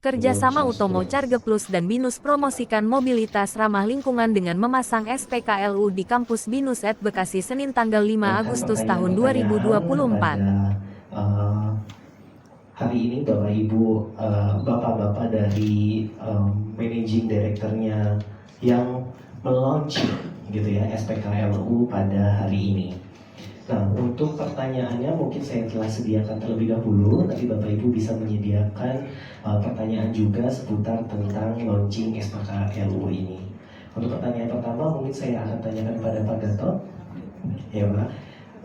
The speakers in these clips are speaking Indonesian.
Kerjasama Utomo Carge Plus dan BINUS promosikan mobilitas ramah lingkungan dengan memasang SPKLU di kampus BINUS Bekasi Senin tanggal 5 Agustus tahun 2024. Hari ini Bapak Ibu, Bapak-Bapak dari Managing Director-nya yang melaunch gitu ya SPKLU pada hari ini. Nah, untuk pertanyaannya mungkin saya telah sediakan terlebih dahulu. Nanti Bapak Ibu bisa menyediakan pertanyaan juga seputar tentang launching SPKLU ini. Untuk pertanyaan pertama mungkin saya akan tanyakan kepada Pak Gatot. Ya Pak,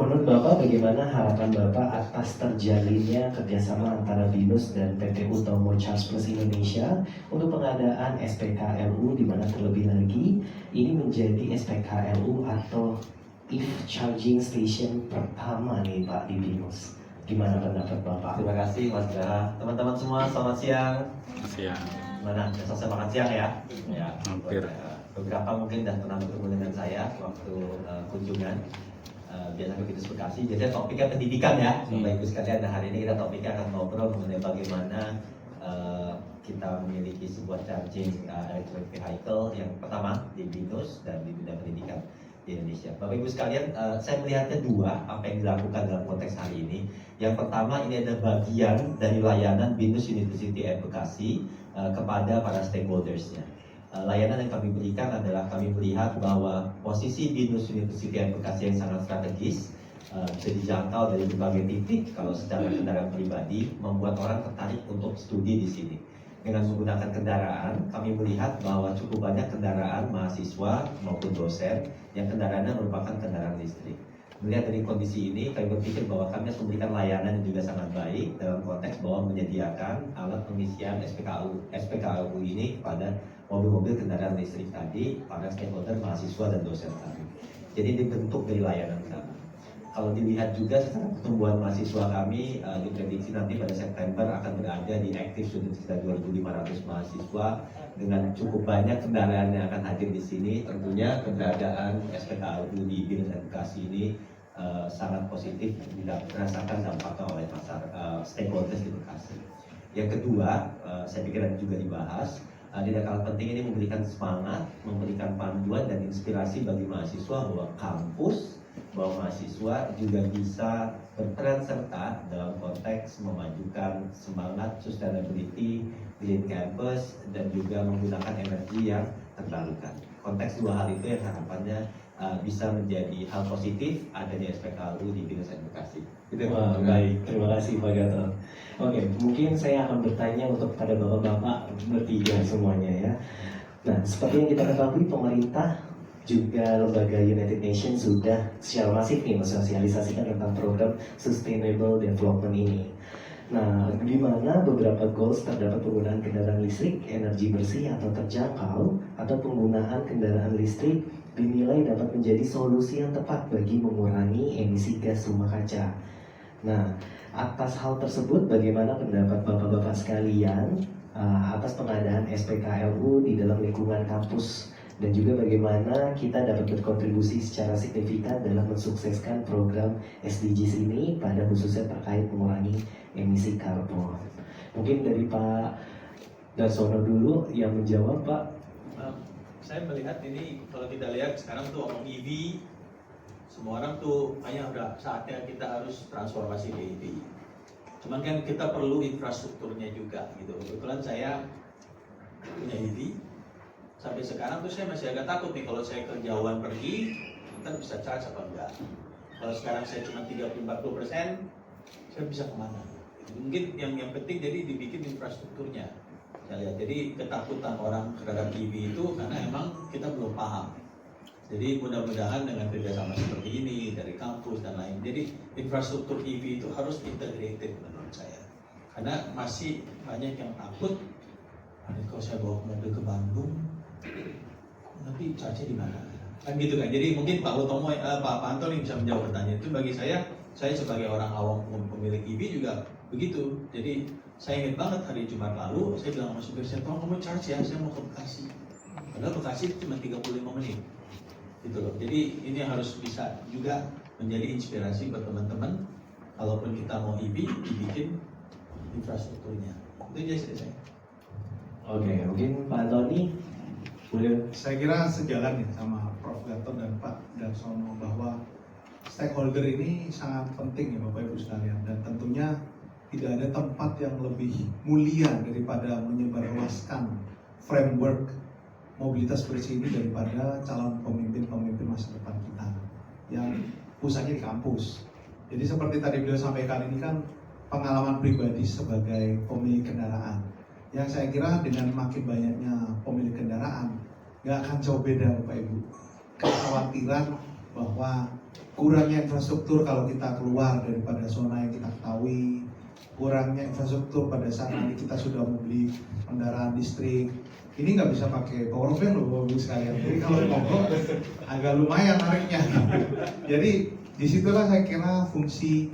menurut Bapak bagaimana harapan Bapak atas terjalinnya kerjasama antara BINUS dan PT Utomo Charge Plus Indonesia untuk pengadaan SPKLU, di mana terlebih lagi ini menjadi SPKLU atau EV Charging Station pertama nih Pak di BINUS. Gimana pendapat Bapak? Terima kasih Mas Graha. Teman-teman semua selamat siang. Siang. Mana? Sudah selesai makan siang ya? Ya. Hampir. Beberapa mungkin sudah pernah bertemu dengan saya waktu kunjungan. Biasa ke BINUS Bekasi. Jadi topiknya pendidikan ya, Bapak Ibu sekalian. Nah, hari ini kita topiknya akan ngobrol mengenai bagaimana kita memiliki sebuah charging electric vehicle yang pertama di BINUS dan di bidang pendidikan di Indonesia. Bapak Ibu sekalian, saya melihatnya dua apa yang dilakukan dalam konteks hari ini. Yang pertama, ini ada bagian dari layanan BINUS University Bekasi kepada para stakeholders-nya. Layanan yang kami berikan adalah kami melihat bahwa posisi BINUS University Bekasi yang sangat strategis, bisa dijangkau dari berbagai titik. Kalau secara kendaraan pribadi, membuat orang tertarik untuk studi di sini. Dengan menggunakan kendaraan, kami melihat bahwa cukup banyak kendaraan mahasiswa maupun dosen yang kendaraannya merupakan kendaraan listrik. Melihat dari kondisi ini, kami berpikir bahwa kami harus memberikan layanan yang juga sangat baik dalam konteks bahwa menyediakan alat pengisian SPKLU ini kepada mobil-mobil kendaraan listrik tadi, para stakeholder mahasiswa dan dosen kami. Jadi dibentuk dari layanan kami. Kalau dilihat juga secara pertumbuhan mahasiswa kami diprediksi nanti pada September akan berada di aktif sudah sekitar 2.500 mahasiswa dengan cukup banyak kendaraan yang akan hadir di sini. Tentunya keberadaan SPKLU di BINUS Bekasi ini sangat positif dirasakan dampaknya oleh stakeholders di Bekasi. Yang kedua, saya pikir ada juga dibahas. Tidak kalah penting ini memberikan semangat, memberikan panduan dan inspirasi bagi mahasiswa bahwa kampus, bahwa mahasiswa juga bisa berperan serta dalam konteks memajukan semangat sustainability green campus dan juga menggunakan energi yang terbarukan. Konteks dua hal itu yang harapannya bisa menjadi hal positif adanya SPKLU di BINUS Bekasi. Wah, baik, terima kasih Pak Gatot. Oke, mungkin saya akan bertanya untuk pada bapak-bapak bertiga semuanya ya. Nah, seperti yang kita ketahui, pemerintah juga lembaga United Nations sudah secara masif nih mensosialisasikan tentang program Sustainable Development ini. Nah, di mana beberapa goals terdapat penggunaan kendaraan listrik, energi bersih atau terjangkau, atau penggunaan kendaraan listrik dinilai dapat menjadi solusi yang tepat bagi mengurangi emisi gas rumah kaca. Nah, atas hal tersebut bagaimana pendapat bapak-bapak sekalian atas pengadaan SPKLU di dalam lingkungan kampus, dan juga bagaimana kita dapat berkontribusi secara signifikan dalam mensukseskan program SDGs ini pada khususnya terkait mengurangi emisi karbon. Mungkin dari Pak Darsono dulu yang menjawab, Pak. Saya melihat ini, kalau kita lihat sekarang tuh omong EV, semua orang tuh kayaknya udah saatnya kita harus transformasi ke EV. Cuman kan kita perlu infrastrukturnya juga gitu. Kebetulan saya punya EV. Sampai sekarang tuh saya masih agak takut nih kalau saya kejauhan pergi, ntar bisa charge apa enggak. Kalau sekarang saya cuma 30-40%, saya bisa kemana? Mungkin yang penting jadi dibikin infrastrukturnya. Saya lihat, jadi ketakutan orang terhadap EV itu karena emang kita belum paham. Jadi mudah-mudahan dengan kerjasama seperti ini dari kampus dan lain, jadi infrastruktur EV itu harus integrated menurut saya. Karena masih banyak yang takut, kalau saya bawa mobil ke Bandung, nanti charge di mana? Kan gitu kan. Jadi mungkin Pak Utomo, Pak Antoni bisa menjawab pertanyaan itu. Bagi saya sebagai orang awam pemilik EV juga begitu. Jadi saya ingat banget hari Jumat lalu, saya bilang sama supir saya, tolong kamu charge ya, saya mau ke Bekasi. Padahal Bekasi cuma 35 menit. Gitu loh. Jadi ini harus bisa juga menjadi inspirasi buat teman-teman. Kalaupun kita mau EV, dibikin infrastrukturnya. Itu aja sih saya. Oke, mungkin Pak Antoni boleh. Saya kira sejalan ya sama Prof. Gatot dan Pak Darsono bahwa stakeholder ini sangat penting ya Bapak Ibu sekalian, dan tentunya tidak ada tempat yang lebih mulia daripada menyebarluaskan framework mobilitas bersih ini daripada calon pemimpin-pemimpin masa depan kita yang pusatnya di kampus. Jadi seperti tadi beliau sampaikan, ini kan pengalaman pribadi sebagai pemilik kendaraan, yang saya kira dengan makin banyaknya pemilik kendaraan nggak akan jauh beda Bapak Ibu. Kekhawatiran bahwa kurangnya infrastruktur kalau kita keluar daripada zona yang kita ketahui, kurangnya infrastruktur pada saat nanti kita sudah membeli kendaraan listrik, ini nggak bisa pakai power bank loh Bapak Ibu sekalian. Jadi kalau mogok agak lumayan nariknya. Jadi disitulah saya kira fungsi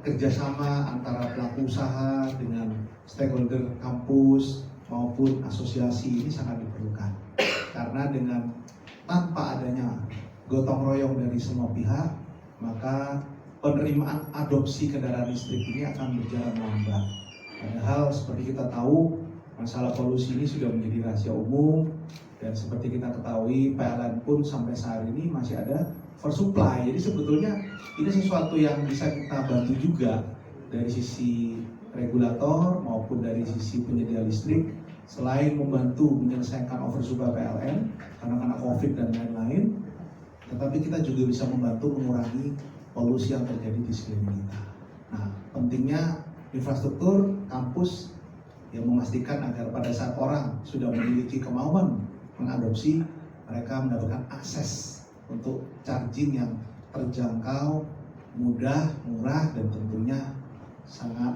kerjasama antara pelaku usaha dengan stakeholder kampus maupun asosiasi ini sangat diperlukan. Karena dengan tanpa adanya gotong royong dari semua pihak, maka penerimaan adopsi kendaraan listrik ini akan berjalan lambat. Padahal seperti kita tahu, masalah polusi ini sudah menjadi rahasia umum, dan seperti kita ketahui PLN pun sampai saat ini masih ada oversupply. Jadi sebetulnya ini sesuatu yang bisa kita bantu juga dari sisi regulator maupun dari sisi penyedia listrik, selain membantu menyelesaikan oversupply PLN karena COVID dan lain-lain, tetapi kita juga bisa membantu mengurangi polusi yang terjadi di sekeliling kita. Nah, pentingnya infrastruktur kampus yang memastikan agar pada saat orang sudah memiliki kemauan mengadopsi, mereka mendapatkan akses untuk charging yang terjangkau, mudah, murah, dan tentunya sangat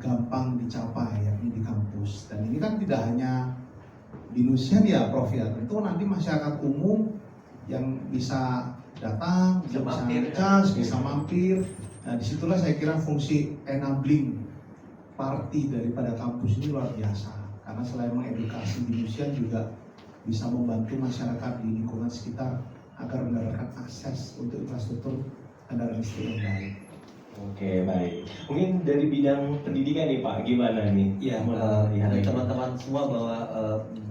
gampang dicapai, yakni di kampus. Dan ini kan tidak hanya BINUSnya ya Prof ya, tentu nanti masyarakat umum yang bisa datang, bisa ngecas, bisa mampir. Nah, disitulah saya kira fungsi enabling party daripada kampus ini luar biasa. Karena selain mengedukasi BINUSnya juga bisa membantu masyarakat di lingkungan sekitar agar mendapatkan akses untuk infrastruktur kendaraan listrik yang baik. Oke, baik. Mungkin dari bidang pendidikan nih Pak, gimana nih? Ya, teman-teman semua bahwa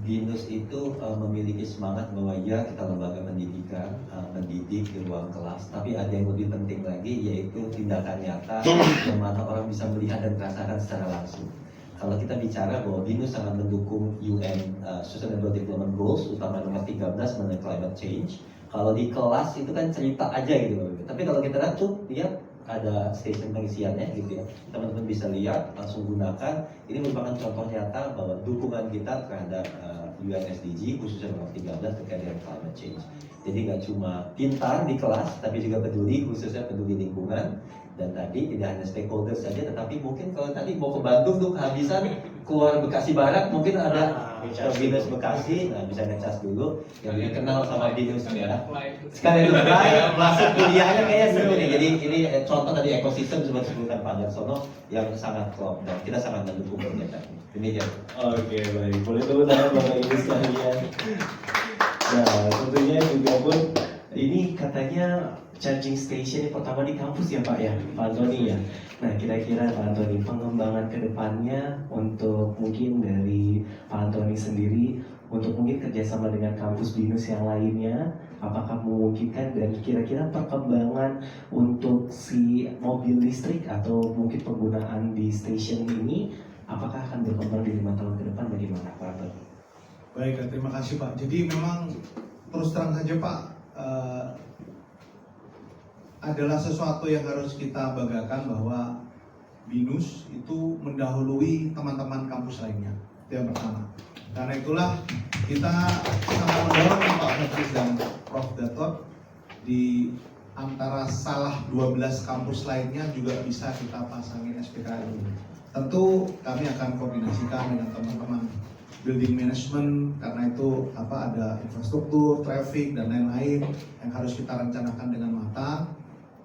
BINUS itu memiliki semangat bahwa ya kita lembaga pendidikan, mendidik di ruang kelas, tapi ada yang lebih penting lagi yaitu tindakan nyata yang mana orang bisa melihat dan merasakan secara langsung. Kalau kita bicara bahwa BINUS sangat mendukung UN Sustainable Development Goals, utama nomor 13 mengenai climate change. Kalau di kelas itu kan cerita aja gitu, tapi kalau kita lihat tuh lihat ada stasiun pengisiannya gitu ya, teman-teman bisa lihat, langsung gunakan. Ini merupakan contoh nyata bahwa dukungan kita terhadap UN SDG khususnya nomor 13 terkait dengan climate change. Jadi nggak cuma pintar di kelas, tapi juga peduli, khususnya peduli lingkungan. Dan tadi tidak hanya stakeholder saja, tetapi mungkin kalau tadi mau ke Bandung tuh kehabisan, keluar Bekasi Barat mungkin ada BINUS Bekasi, nah bisa ngecas dulu. Yang kenal sama BINUS ya. Sekali apply, masuk kuliahnya kayaknya seru nih. Jadi ini contoh tadi ekosistem seperti disebutkan Pak Darsono yang sangat klop dan kita sangat mendukung kegiatan ini. Demikian. Oke, baik. Boleh tepuk tangan Bapak Ibu sekalian. Nah, tentunya juga pun ini katanya charging station yang pertama di kampus ya Pak ya, Pak Antoni ya. Nah, kira-kira Pak Antoni, pengembangan kedepannya untuk mungkin dari Pak Antoni sendiri, untuk mungkin kerjasama dengan kampus BINUS yang lainnya, apakah memungkinkan, dan kira-kira perkembangan untuk si mobil listrik atau mungkin penggunaan di station ini, apakah akan berkembang di 5 tahun ke depan, bagaimana Pak Antoni? Baik, terima kasih Pak. Jadi memang terus terang saja Pak, adalah sesuatu yang harus kita banggakan bahwa BINUS itu mendahului teman-teman kampus lainnya. Itu yang pertama. Karena itulah kita sangat mendorong Pak Muftis dan Prof. Gatot di antara salah 12 kampus lainnya juga bisa kita pasangin SPKLU. Tentu kami akan koordinasikan dengan teman-teman building management, karena itu ada infrastruktur, traffic dan lain-lain yang harus kita rencanakan dengan matang.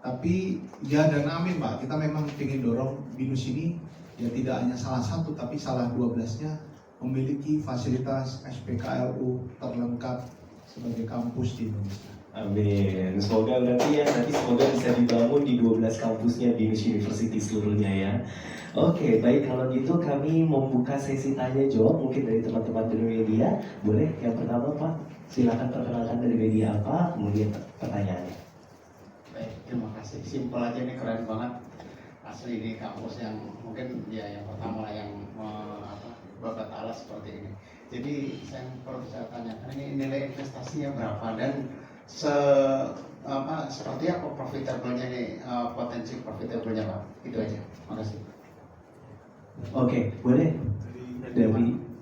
Tapi ya dan amin Pak, kita memang ingin dorong BINUS ini ya tidak hanya salah satu tapi salah 12-nya memiliki fasilitas SPKLU terlengkap sebagai kampus di Indonesia. Amin. Semoga berarti ya nanti semoga bisa dibangun di 12 kampusnya Binus University seluruhnya ya. Oke, baik kalau gitu kami membuka sesi tanya jawab mungkin dari teman-teman dari media. Boleh yang pertama Pak, silakan perkenalkan dari media apa, kemudian pertanyaannya. Baik, terima kasih. Simpel aja nih, keren banget. Asli ini kampus yang mungkin ya yang pertama lah yang babat alas seperti ini. Jadi perlu saya tanyakan ini nilai investasinya berapa dan seperti apa profitable-nya nih, potensi profitable-nya Pak? Itu aja. Terima kasih. Oke, boleh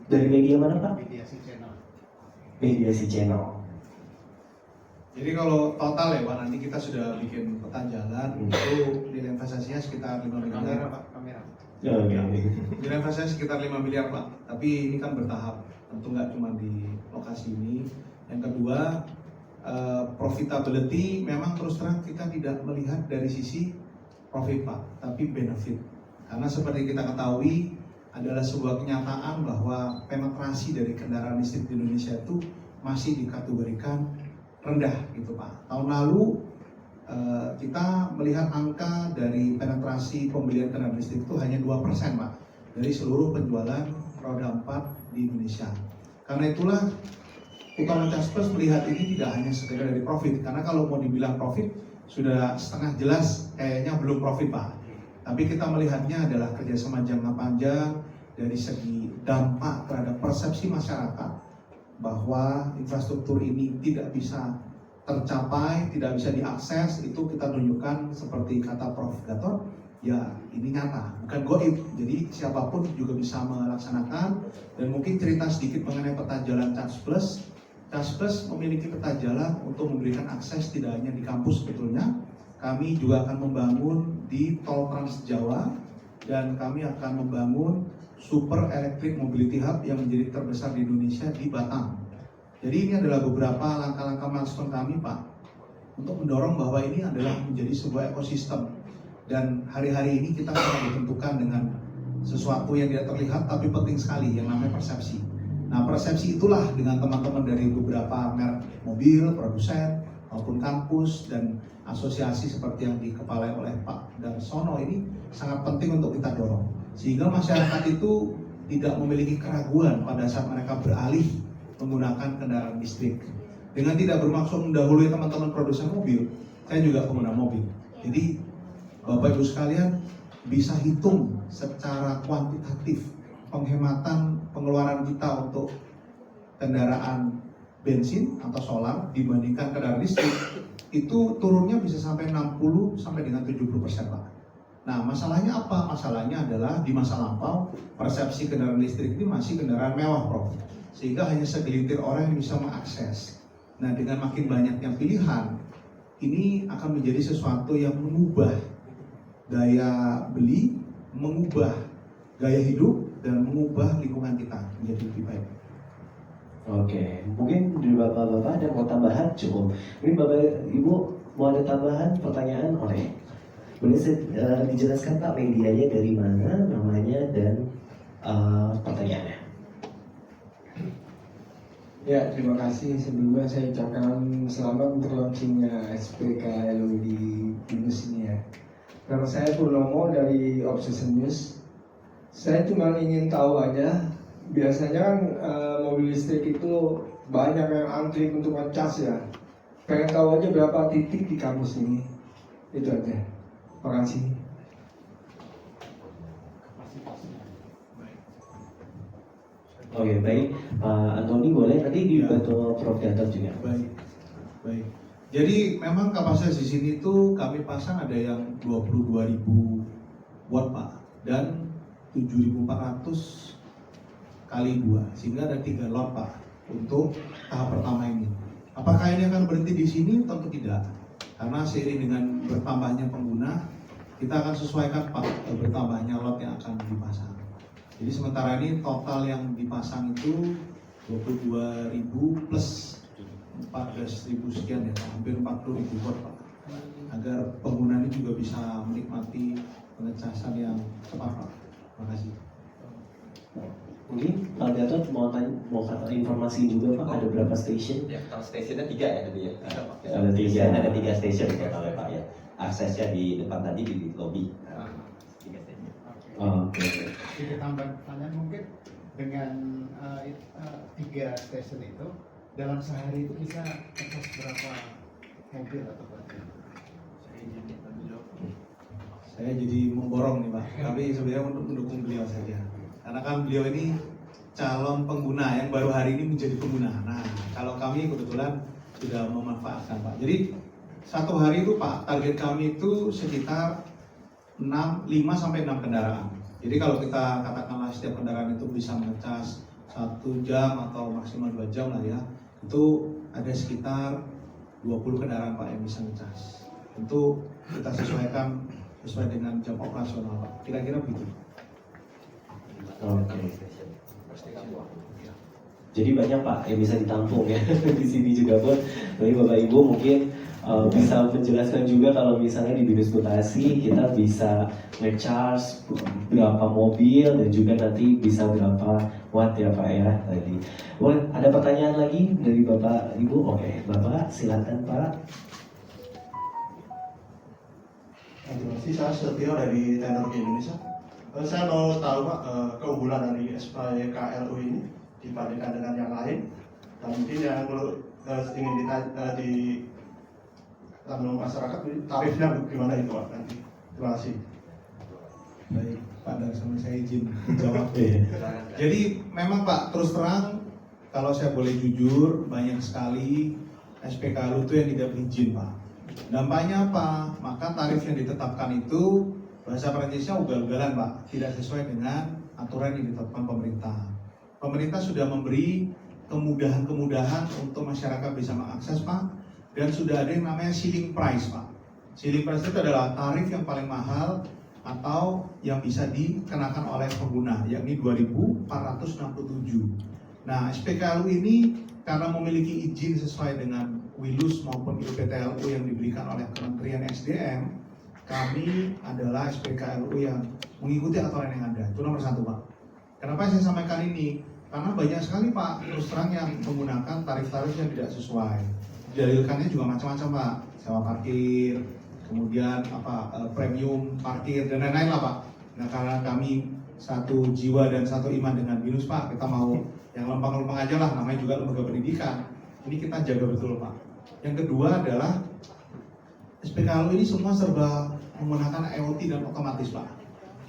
dari media mana Pak? Mediasi channel. Mediasi Channel. Jadi kalau total ya Pak, nanti kita sudah bikin peta jalan itu nilai investasinya sekitar 5 miliar. Kamera Pak, kamera. Ya, oke. Nilai investasi sekitar 5 miliar Pak, tapi ini kan bertahap, tentu nggak cuma di lokasi ini. Yang kedua, profitability memang terus terang kita tidak melihat dari sisi profit Pak, tapi benefit. Karena seperti kita ketahui adalah sebuah kenyataan bahwa penetrasi dari kendaraan listrik di Indonesia itu masih dikategorikan rendah gitu Pak. Tahun lalu kita melihat angka dari penetrasi pembelian kendaraan listrik itu hanya 2% Pak dari seluruh penjualan roda 4 di Indonesia. Karena itulah Utama Cas Plus melihat ini tidak hanya sekedar dari profit, karena kalau mau dibilang profit sudah setengah jelas kayaknya belum profit Pak. Tapi kita melihatnya adalah kerjasama jangka panjang dari segi dampak terhadap persepsi masyarakat bahwa infrastruktur ini tidak bisa tercapai, tidak bisa diakses. Itu kita tunjukkan seperti kata Prof. Gatot, ya ini nyata, bukan goib. Jadi siapapun juga bisa melaksanakan. Dan mungkin cerita sedikit mengenai peta jalan Cas Plus. Cas Plus memiliki peta jalan untuk memberikan akses tidak hanya di kampus sebetulnya. Kami juga akan membangun di Tol Trans Jawa dan kami akan membangun Super Electric Mobility Hub yang menjadi terbesar di Indonesia di Batam. Jadi ini adalah beberapa langkah-langkah milestone kami Pak untuk mendorong bahwa ini adalah menjadi sebuah ekosistem. Dan hari-hari ini kita sedang ditentukan dengan sesuatu yang tidak terlihat tapi penting sekali yang namanya persepsi. Nah persepsi itulah dengan teman-teman dari beberapa merek mobil, produsen, maupun kampus dan asosiasi seperti yang dikepalai oleh Pak Darsono ini sangat penting untuk kita dorong. Sehingga masyarakat itu tidak memiliki keraguan pada saat mereka beralih menggunakan kendaraan listrik. Dengan tidak bermaksud mendahului teman-teman produsen mobil, saya juga pengguna mobil. Jadi Bapak Ibu sekalian bisa hitung secara kuantitatif penghematan pengeluaran kita untuk kendaraan bensin atau solar dibandingkan kendaraan listrik itu turunnya bisa sampai 60 sampai dengan 70% Pak. Nah masalahnya apa? Masalahnya adalah di masa lampau persepsi kendaraan listrik ini masih kendaraan mewah Prof. Sehingga hanya segelintir orang yang bisa mengakses. Nah dengan makin banyaknya pilihan ini akan menjadi sesuatu yang mengubah daya beli, mengubah gaya hidup dan mengubah lingkungan kita menjadi lebih baik. Oke, mungkin dari bapak-bapak ada mau tambahan cukup. Mungkin bapak ibu mau ada tambahan pertanyaan oleh. Boleh dijelaskan Pak medianya dari mana, namanya dan pertanyaannya. Ya, terima kasih. Sebelumnya saya ucapkan selamat untuk launchingnya SPKLU di Binus ini ya. Nama saya Purnomo dari Obsession News. Saya cuma ingin tahu aja, biasanya kan mobil listrik itu banyak yang antri untuk ngecas ya. Pengen tahu aja berapa titik di kampus ini. Itu aja. Terima kasih. Oke, baik. Pak Antoni boleh nanti dibantu Prof. Gatot juga. Baik. Jadi memang kapasitas di sini tuh kami pasang ada yang 22.000 watt Pak dan 7.400 kali 2 sehingga ada 3 lot Pak untuk tahap pertama ini. Apakah ini akan berhenti di sini? Tentu tidak. Karena seiring dengan bertambahnya pengguna kita akan sesuaikan Pak bertambahnya lot yang akan dipasang. Jadi sementara ini total yang dipasang itu 22.000 plus 14.000 sekian ya, hampir 40.000 watt Pak. Agar pengguna ini juga bisa menikmati pengecasan yang cepat Pak. Terima kasih. Mungkin Pak Gatot mau informasi juga Pak, ada berapa station? Ya, kalau stationnya 3 ya tadi ya. Ada 3. Ada 3 station total ya Pak ya. Aksesnya di depan tadi di lobby. 3 station. Oke. Jadi tambahan pertanyaan mungkin dengan 3 stasiun itu dalam sehari itu bisa ngecas berapa mobil atau baterai? Saya jadi memborong nih Pak, tapi sebenarnya untuk mendukung beliau saja. Karena kan beliau ini calon pengguna yang baru hari ini menjadi pengguna. Nah, kalau kami kebetulan sudah memanfaatkan Pak. Jadi satu hari itu Pak, target kami itu sekitar 5 sampai 6 kendaraan. Jadi kalau kita katakanlah setiap kendaraan itu bisa mengecas 1 jam atau maksimal 2 jam lah ya, itu ada sekitar 20 kendaraan Pak yang bisa ngecas. Tentu kita sesuaikan sesuai dengan jam operasional Pak. Kira-kira begitu. Oke. Jadi banyak Pak yang bisa ditampung ya di sini juga pun. Jadi Bapak Ibu mungkin bisa menjelaskan juga kalau misalnya di BINUS Bekasi kita bisa nge-charge berapa mobil dan juga nanti bisa berapa watt ya Pak ya tadi. Boleh ada pertanyaan lagi dari Bapak Ibu? Oke, Bapak silakan Pak. Terima kasih, saya Setio dari Teknologi Indonesia. Saya mau tahu Pak, keunggulan dari SPKLU ini dibandingkan dengan yang lain, dan mungkin yang ingin ditanggung masyarakat, tarifnya bagaimana itu Pak nanti. Terima kasih. Baik, Pak Darsama saya izin menjawab. Jadi memang Pak, terus terang kalau saya boleh jujur, banyak sekali SPKLU itu yang tidak berizin Pak. Dampaknya apa? Maka tarif yang ditetapkan itu bahasa Perancisnya ugal-ugalan Pak, tidak sesuai dengan aturan yang ditetapkan pemerintah. Pemerintah sudah memberi kemudahan-kemudahan untuk masyarakat bisa mengakses Pak, dan sudah ada yang namanya ceiling price Pak. Ceiling price itu adalah tarif yang paling mahal atau yang bisa dikenakan oleh pengguna, yakni 2.467. Nah, SPKLU ini karena memiliki izin sesuai dengan WILUS maupun IPTLU yang diberikan oleh Kementerian SDM, kami adalah SPKLU yang mengikuti aturan yang ada. Itu nomor 1 Pak. Kenapa saya sampaikan ini? Karena banyak sekali Pak, terus terang yang menggunakan tarif-tarif yang tidak sesuai. Dalilkannya juga macam-macam Pak, sewa parkir, kemudian premium parkir dan lain-lain lah Pak. Nah karena kami satu jiwa dan satu iman dengan BINUS Pak, kita mau yang lempeng-lempeng aja lah, namanya juga lembaga pendidikan. Ini kita jaga betul Pak. Yang kedua adalah SPKLU ini semua serba menggunakan IoT dan otomatis Pak.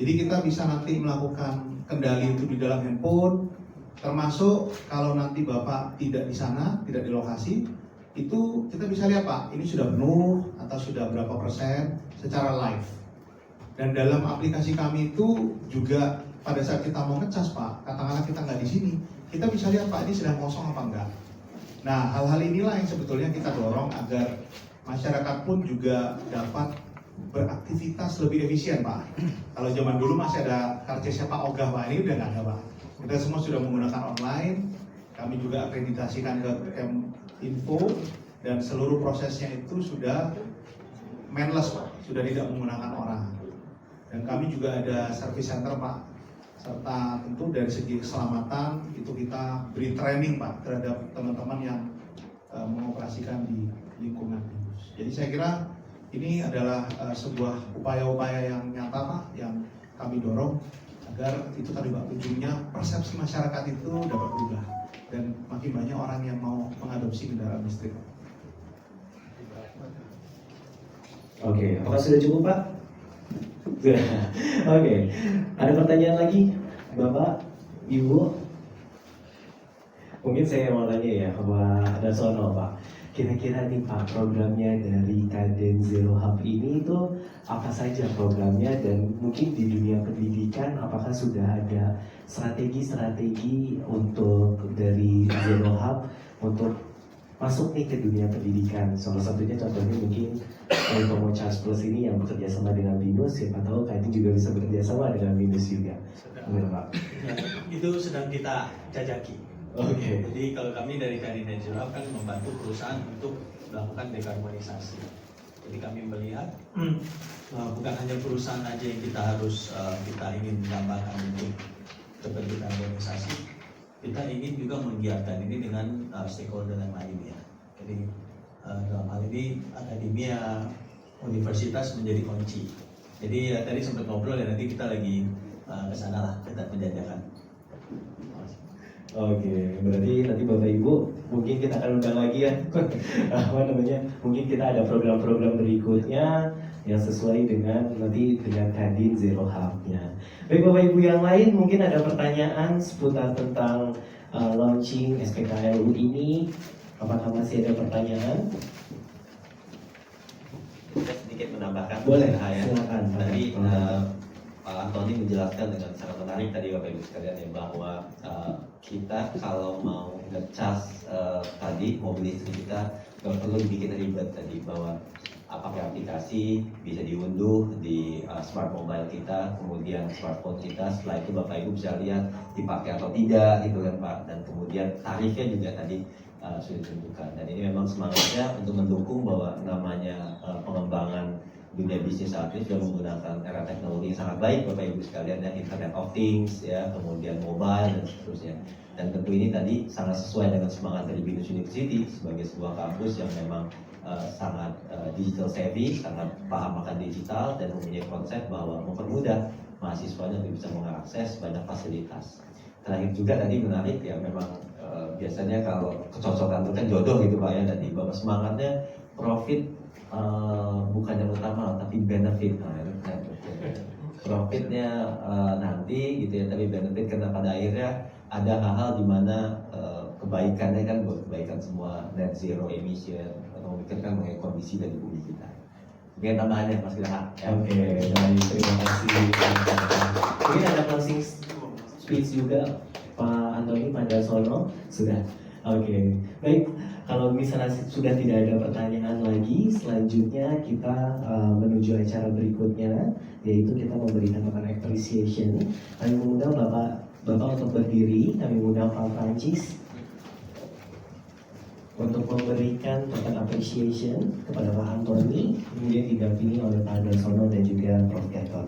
Jadi kita bisa nanti melakukan kendali itu di dalam handphone, termasuk kalau nanti Bapak tidak di sana, tidak di lokasi, itu kita bisa lihat Pak, ini sudah penuh atau sudah berapa persen secara live. Dan dalam aplikasi kami itu juga pada saat kita mau ngecas Pak, katakanlah kita nggak di sini, kita bisa lihat Pak ini sedang kosong apa enggak. Nah hal-hal inilah yang sebetulnya kita dorong agar masyarakat pun juga dapat beraktivitas lebih efisien Pak. Kalau zaman dulu masih ada karcisnya Pak Ogah Pak, ini udah nggak ada Pak. Kita semua sudah menggunakan online, kami juga akreditasikan ke Keminfo dan seluruh prosesnya itu sudah manless Pak, sudah tidak menggunakan orang. Dan kami juga ada service center Pak, serta tentu dari segi keselamatan itu kita beri training Pak terhadap teman-teman yang mengoperasikan di lingkungan BINUS. Jadi saya kira ini adalah sebuah upaya-upaya yang nyata Pak, yang kami dorong agar itu tadi Pak, ujungnya persepsi masyarakat itu dapat berubah dan makin banyak orang yang mau mengadopsi kendaraan listrik. Oke, apakah sudah cukup Pak? Oke, ada pertanyaan lagi Bapak, Ibu? Mungkin saya mau tanya ya Pak Darsono Pak, kira-kira nih Pak programnya dari Kadin Zero Hub ini itu apa saja programnya, dan mungkin di dunia pendidikan apakah sudah ada strategi-strategi untuk dari Zero Hub untuk masuk nih ke dunia pendidikan. Salah satunya contohnya mungkin Promo Charge Plus ini yang bekerja sama dengan BINUS, siapa tahu Kadin juga bisa bekerja sama dengan BINUS juga. Benar Pak? Ya, itu sedang kita jajaki. Oke. Jadi kalau kami dari Kadin dan Zero Hub kan membantu perusahaan untuk melakukan dekarbonisasi. Jadi kami melihat bukan hanya perusahaan aja yang kita harus kita ingin menggambarkan untuk keterlibatan organisasi, kita ingin juga menggiatkan ini dengan stakeholder yang lain ya. Jadi dalam hal ini akademia, universitas menjadi kunci. Jadi ya, tadi sempat ngobrol ya, nanti kita lagi ke sana lah, kita penjajakan. Oke, berarti nanti Bapak Ibu mungkin kita akan undang lagi ya. Apa namanya? Mungkin kita ada program-program berikutnya yang sesuai dengan nanti dengan Kadin Zero Hub-nya. Baik Bapak Ibu yang lain, mungkin ada pertanyaan seputar tentang launching SPKLU ini. Apakah masih ada pertanyaan? Saya sedikit menambahkan. Boleh, ya. silakan. Tadi Pak Antoni menjelaskan dengan sangat menarik tadi Bapak Ibu sekalian ya, bahwa kita kalau mau ngecas tadi mobil listrik kita nggak perlu dibikin ribet tadi, bahwa pakai aplikasi bisa diunduh di smart mobile kita, kemudian smartphone kita. Setelah itu Bapak Ibu bisa lihat dipakai atau tidak gitu kan Pak, dan kemudian tarifnya juga tadi sudah ditentukan. Dan ini memang semangatnya untuk mendukung bahwa namanya pengembangan dunia bisnis saat ini sudah menggunakan era teknologi yang sangat baik Bapak Ibu sekalian ya, Internet of Things ya, kemudian mobile dan seterusnya. Dan tentu ini tadi sangat sesuai dengan semangat dari Binus University sebagai sebuah kampus yang memang sangat digital savvy, sangat paham akan digital, dan mempunyai konsep bahwa mempermudah mahasiswanya untuk bisa mengakses banyak fasilitas. Terakhir juga tadi menarik ya, memang biasanya kalau kecocokan itu kan jodoh gitu Pak ya, tadi bahwa semangatnya profit bukan yang utama tapi benefit. Nah, itu kan profitnya nanti gitu ya, tapi benefit karena pada akhirnya ada hal-hal di mana kebaikannya kan buat kebaikan semua, net zero emission, atau memikirkan mengenai kondisi dari bumi kita. Mungkin tambahannya Mas Geraha. Oke, baik, terima kasih. Mungkin ada closing speech juga Pak Antoni Pandasono sudah. Oke, baik. Kalau misalnya sudah tidak ada pertanyaan lagi, selanjutnya kita menuju acara berikutnya, yaitu kita memberikan appreciation. Kami mengundang Bapak untuk berdiri. Kami mengundang Pak Francis untuk memberikan token appreciation kepada Pak Antoni, kemudian didampingi oleh Pak Darsono dan juga Prof. Gatot.